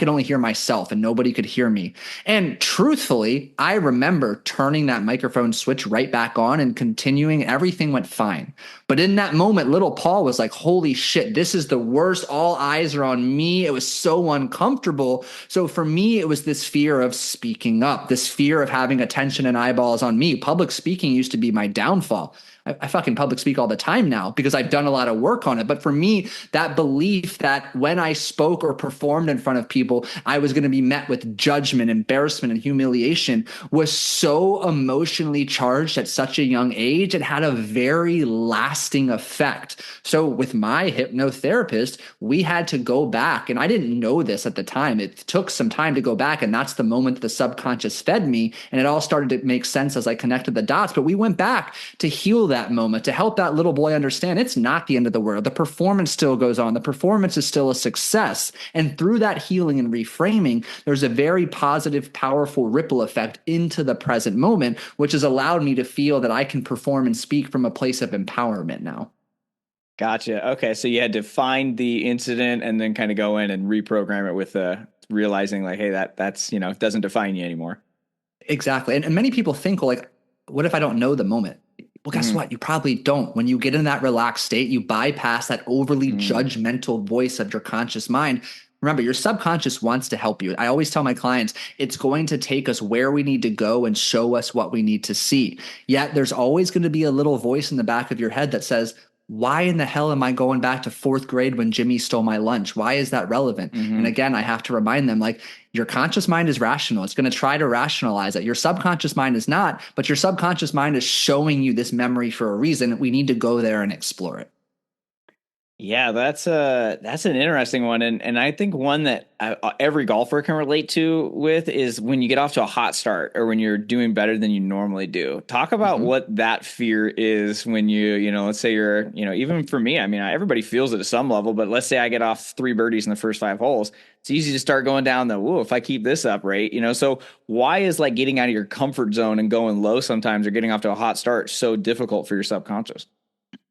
only hear myself and nobody could hear me. And truthfully, I remember turning that microphone switch right back on and continuing. Everything went fine. But in that moment, little Paul was like, holy shit, this is the worst. All eyes are on me. It was so uncomfortable. So for me, it was this fear of speaking up, this fear of having attention and eyeballs on me. Public speaking used to be my downfall. I fucking public speak all the time now because I've done a lot of work on it. But for me, that belief that when I spoke or performed in front of people, I was going to be met with judgment, embarrassment, and humiliation was so emotionally charged at such a young age. It had a very lasting effect. So with my hypnotherapist, we had to go back, and I didn't know this at the time. It took some time to go back, and that's the moment the subconscious fed me, and it all started to make sense as I connected the dots. But we went back to heal that moment, to help that little boy understand it's not the end of the world. The performance still goes on. The performance is still a success. And through that healing and reframing, there's a very positive, powerful ripple effect into the present moment, which has allowed me to feel that I can perform and speak from a place of empowerment now. Gotcha. Okay. So you had to find the incident and then kind of go in and reprogram it with realizing like, hey, that's, it doesn't define you anymore. Exactly. And many people think, well, like, what if I don't know the moment? Well, guess what? You probably don't. When you get in that relaxed state, you bypass that overly judgmental voice of your conscious mind. Remember, your subconscious wants to help you. I always tell my clients, it's going to take us where we need to go and show us what we need to see. Yet there's always going to be a little voice in the back of your head that says, why in the hell am I going back to fourth grade when Jimmy stole my lunch? Why is that relevant? And again, I have to remind them, like, your conscious mind is rational. It's going to try to rationalize it. Your subconscious mind is not, but your subconscious mind is showing you this memory for a reason. We need to go there and explore it. Yeah, that's an interesting one, and I think one that every golfer can relate to with is when you get off to a hot start or when you're doing better than you normally do. Talk about Mhm. what that fear is when let's say you're, even for me, I mean, everybody feels it at some level, but let's say I get off 3 birdies in the first 5 holes. It's easy to start going down the, whoa, if I keep this up, right? So why is like getting out of your comfort zone and going low sometimes or getting off to a hot start so difficult for your subconscious?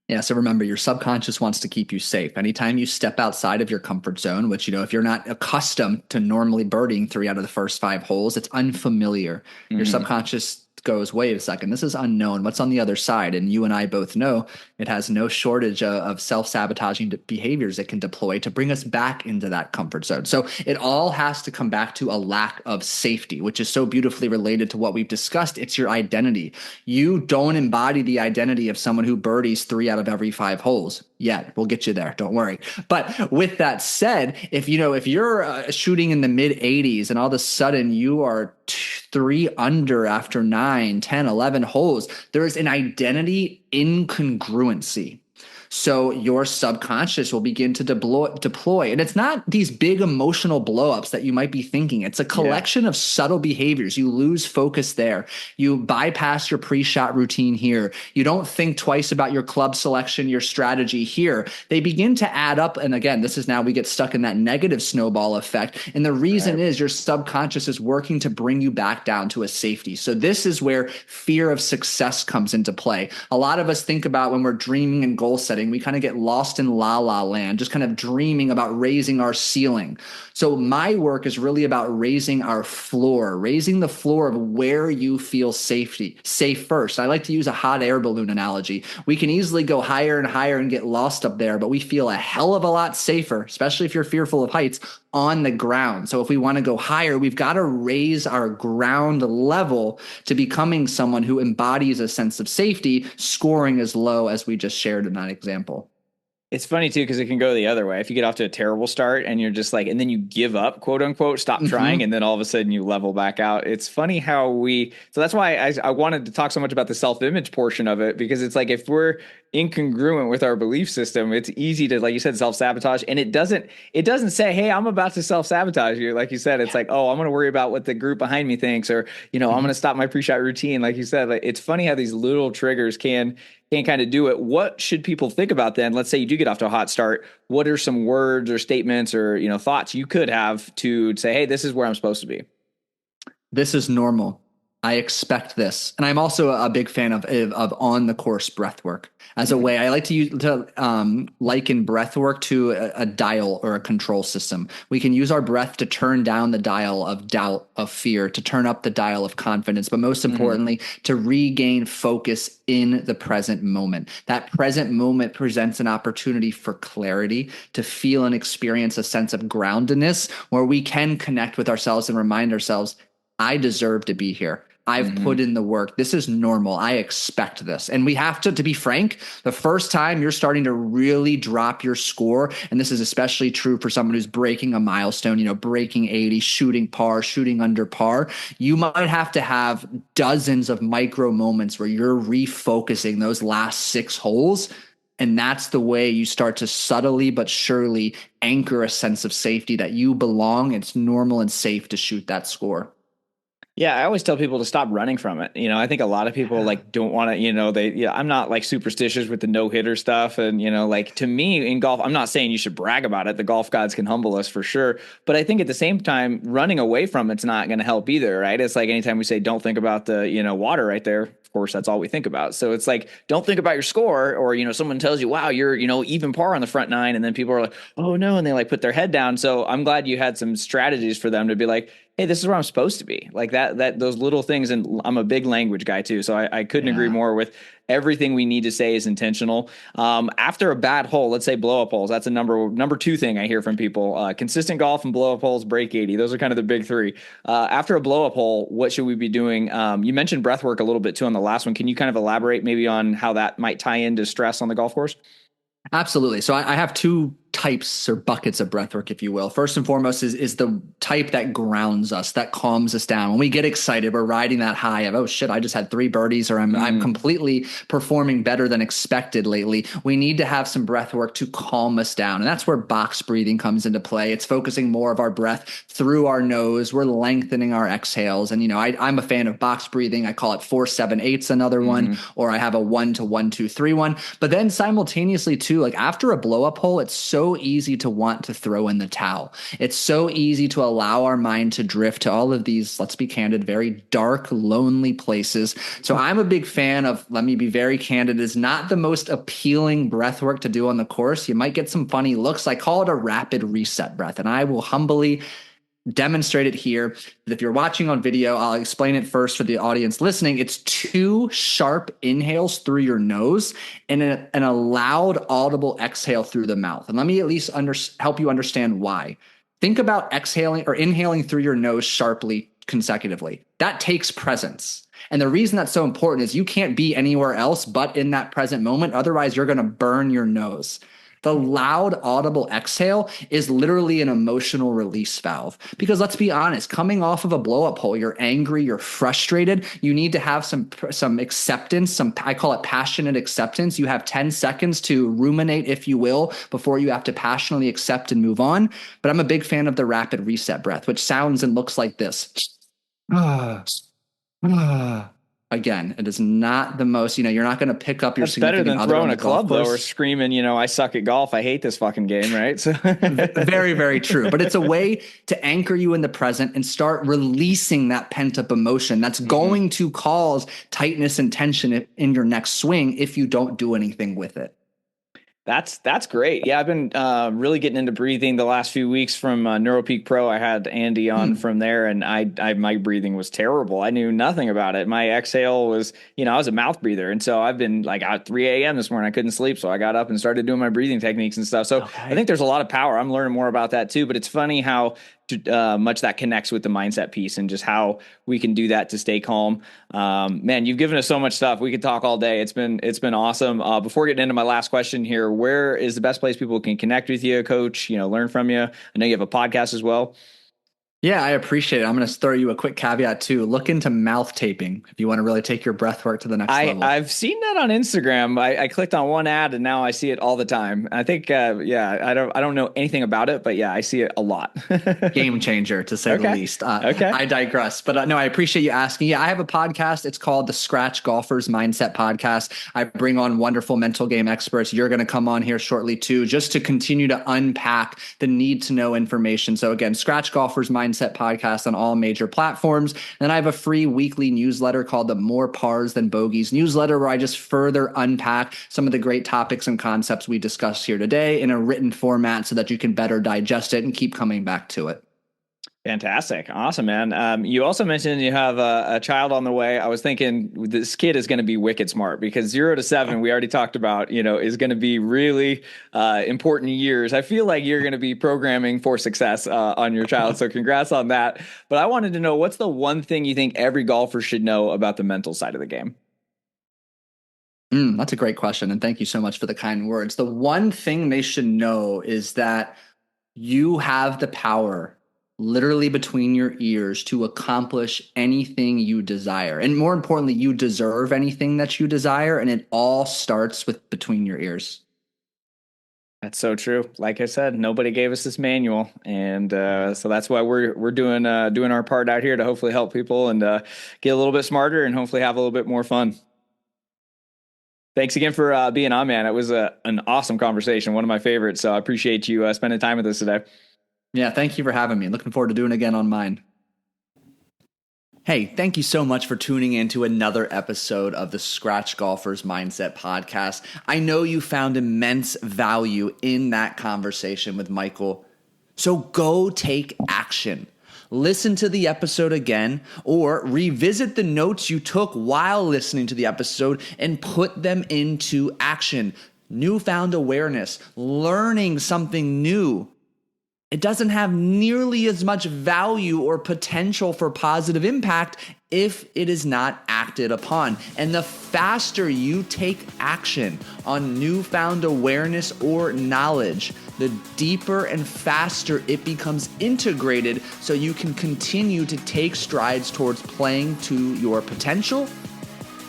Yeah, so remember, your subconscious wants to keep you safe. Anytime you step outside of your comfort zone, which, if you're not accustomed to normally birdieing 3 out of the first 5 holes, it's unfamiliar. Your Hmm. subconscious goes, wait a second, this is unknown. What's on the other side? And you and I both know it has no shortage of self-sabotaging behaviors it can deploy to bring us back into that comfort zone. So it all has to come back to a lack of safety, which is so beautifully related to what we've discussed. It's your identity. You don't embody the identity of someone who birdies 3 out of every 5 holes yet. We'll get you there. Don't worry. But with that said, if you're shooting in the mid 80s and all of a sudden you are 3 under after 9, 10, 11 holes, there is an identity incongruency. So your subconscious will begin to deploy. And it's not these big emotional blowups that you might be thinking. It's a Yeah. collection of subtle behaviors. You lose focus there. You bypass your pre-shot routine here. You don't think twice about your club selection, your strategy here. They begin to add up. And again, this is now we get stuck in that negative snowball effect. And the reason Right. is your subconscious is working to bring you back down to a safety. So this is where fear of success comes into play. A lot of us think about when we're dreaming and goal setting, we kind of get lost in la la land, just kind of dreaming about raising our ceiling. So my work is really about raising our floor, raising the floor of where you feel safe first. I like to use a hot air balloon analogy. We can easily go higher and higher and get lost up there, but we feel a hell of a lot safer, especially if you're fearful of heights, on the ground. So if we want to go higher, we've got to raise our ground level to becoming someone who embodies a sense of safety, scoring as low as we just shared in that example. It's funny too, because it can go the other way. If you get off to a terrible start and you're just like, and then you give up, quote unquote, stop trying, Mm-hmm. and then all of a sudden you level back out. It's funny how so that's why I wanted to talk so much about the self image portion of it, because it's like if we're incongruent with our belief system, it's easy to, like you said, self sabotage. And it doesn't say, hey, I'm about to self sabotage you. Like you said, it's like, oh, I'm going to worry about what the group behind me thinks, or, I'm going to stop my pre shot routine. Like you said, like, it's funny how these little triggers can kind of do it. What should people think about then? Let's say you do get off to a hot start. What are some words or statements or thoughts you could have to say, hey, this is where I'm supposed to be? This is normal. I expect this. And I'm also a big fan of on the course breath work as a Mm-hmm. way. I like to liken breath work to a dial or a control system. We can use our breath to turn down the dial of doubt, of fear, to turn up the dial of confidence, but most Mm-hmm. importantly, to regain focus in the present moment. That present moment presents an opportunity for clarity, to feel and experience a sense of groundedness where we can connect with ourselves and remind ourselves, I deserve to be here. I've Mm-hmm. put in the work. This is normal. I expect this. And we have to be frank, the first time you're starting to really drop your score, and this is especially true for someone who's breaking a milestone, breaking 80, shooting par, shooting under par, you might have to have dozens of micro moments where you're refocusing those last 6 holes. And that's the way you start to subtly but surely anchor a sense of safety that you belong. It's normal and safe to shoot that score. Yeah, I always tell people to stop running from it. I think a lot of people Yeah. like don't want to, I'm not like superstitious with the no-hitter stuff. And, like to me in golf, I'm not saying you should brag about it. The golf gods can humble us for sure. But I think at the same time, running away from it's not going to help either, right? It's like anytime we say, don't think about the, water right there. Of course, that's all we think about. So it's like, don't think about your score, or, someone tells you, wow, you're, even par on the front nine. And then people are like, oh no. And they like put their head down. So I'm glad you had some strategies for them to be like, hey, this is where I'm supposed to be. Like those little things. And I'm a big language guy too. So I couldn't agree Yeah. more with everything we need to say is intentional. After a bad hole, let's say blow up holes, that's a number two thing I hear from people. Consistent golf and blow up holes, break 80. Those are kind of the big three. After a blow up hole, what should we be doing? You mentioned breath work a little bit too on the last one. Can you kind of elaborate maybe on how that might tie into stress on the golf course? Absolutely. So I have two types or buckets of breathwork, if you will. First and foremost is the type that grounds us, that calms us down. When we get excited, we're riding that high of, oh shit, I just had 3 birdies, or I'm completely performing better than expected lately. We need to have some breathwork to calm us down. And that's where box breathing comes into play. It's focusing more of our breath through our nose. We're lengthening our exhales. And, I'm a fan of box breathing. I call it 4-7-8's another one, or I have a 1-2-1-2-3-1. But then simultaneously too, like after a blow up hole, it's so easy to want to throw in the towel. It's so easy to allow our mind to drift to all of these, let's be candid, very dark, lonely places. So I'm a big fan of, let me be very candid, is not the most appealing breath work to do on the course. You might get some funny looks. I call it a rapid reset breath, and I will humbly demonstrate it here. If you're watching on video, I'll explain it first for the audience listening. It's 2 sharp inhales through your nose and a loud audible exhale through the mouth. And let me at least help you understand why. Think about exhaling or inhaling through your nose sharply consecutively. That takes presence. And the reason that's so important is you can't be anywhere else but in that present moment. Otherwise, you're going to burn your nose. The loud audible exhale is literally an emotional release valve, because let's be honest, coming off of a blow up hole, you're angry, you're frustrated. You need to have some acceptance, I call it passionate acceptance. You have 10 seconds to ruminate, if you will, before you have to passionately accept and move on. But I'm a big fan of the rapid reset breath, which sounds and looks like this. Again, it is not the most, you're not going to pick up your significant other. That's better than throwing a club, though, or screaming, I suck at golf. I hate this fucking game, right? So very, very true. But it's a way to anchor you in the present and start releasing that pent up emotion that's going to cause tightness and tension in your next swing if you don't do anything with it. That's great. Yeah, I've been really getting into breathing the last few weeks from NeuroPeak Pro. I had Andy on from there, and my breathing was terrible. I knew nothing about it. My exhale was, I was a mouth breather, and so I've been like at 3 a.m. this morning. I couldn't sleep, so I got up and started doing my breathing techniques and stuff. So I think there's a lot of power. I'm learning more about that too. But it's funny how much that connects with the mindset piece and just how we can do that to stay calm. Man, you've given us so much stuff. We could talk all day. It's been awesome. Before getting into my last question here, where is the best place people can connect with you, coach, learn from you? I know you have a podcast as well. Yeah, I appreciate it. I'm going to throw you a quick caveat too. Look into mouth taping if you want to really take your breath work to the next level. I've seen that on Instagram. I clicked on one ad and now I see it all the time. I think, I don't know anything about it, but yeah, I see it a lot. Game changer, to say the least. Okay. I digress, but no, I appreciate you asking. Yeah, I have a podcast. It's called the Scratch Golfers Mindset Podcast. I bring on wonderful mental game experts. You're going to come on here shortly too, just to continue to unpack the need to know information. So again, Scratch Golfers Mindset Podcast on all major platforms. And then I have a free weekly newsletter called the More Pars Than Bogeys newsletter, where I just further unpack some of the great topics and concepts we discussed here today in a written format so that you can better digest it and keep coming back to it. Fantastic. Awesome, man. You also mentioned you have a child on the way. I was thinking this kid is going to be wicked smart, because 0 to 7, we already talked about, is going to be really important years. I feel like you're going to be programming for success on your child. So congrats on that. But I wanted to know, what's the one thing you think every golfer should know about the mental side of the game? That's a great question. And thank you so much for the kind words. The one thing they should know is that you have the power literally between your ears to accomplish anything you desire. And more importantly, you deserve anything that you desire. And it all starts with between your ears. That's so true. Like I said, nobody gave us this manual. And so that's why we're doing our part out here to hopefully help people and get a little bit smarter and hopefully have a little bit more fun. Thanks again for being on, man. It was an awesome conversation, one of my favorites. So I appreciate you spending time with us today. Yeah, thank you for having me. Looking forward to doing it again on mine. Hey, thank you so much for tuning in to another episode of the Scratch Golfers Mindset Podcast. I know you found immense value in that conversation with Michael. So go take action. Listen to the episode again, or revisit the notes you took while listening to the episode and put them into action. Newfound awareness, learning something new. It doesn't have nearly as much value or potential for positive impact if it is not acted upon. And the faster you take action on newfound awareness or knowledge, the deeper and faster it becomes integrated so you can continue to take strides towards playing to your potential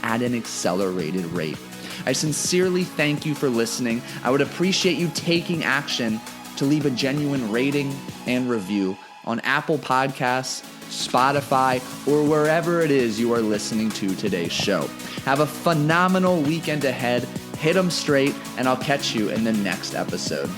at an accelerated rate. I sincerely thank you for listening. I would appreciate you taking action to leave a genuine rating and review on Apple Podcasts, Spotify, or wherever it is you are listening to today's show. Have a phenomenal weekend ahead. Hit 'em straight, and I'll catch you in the next episode.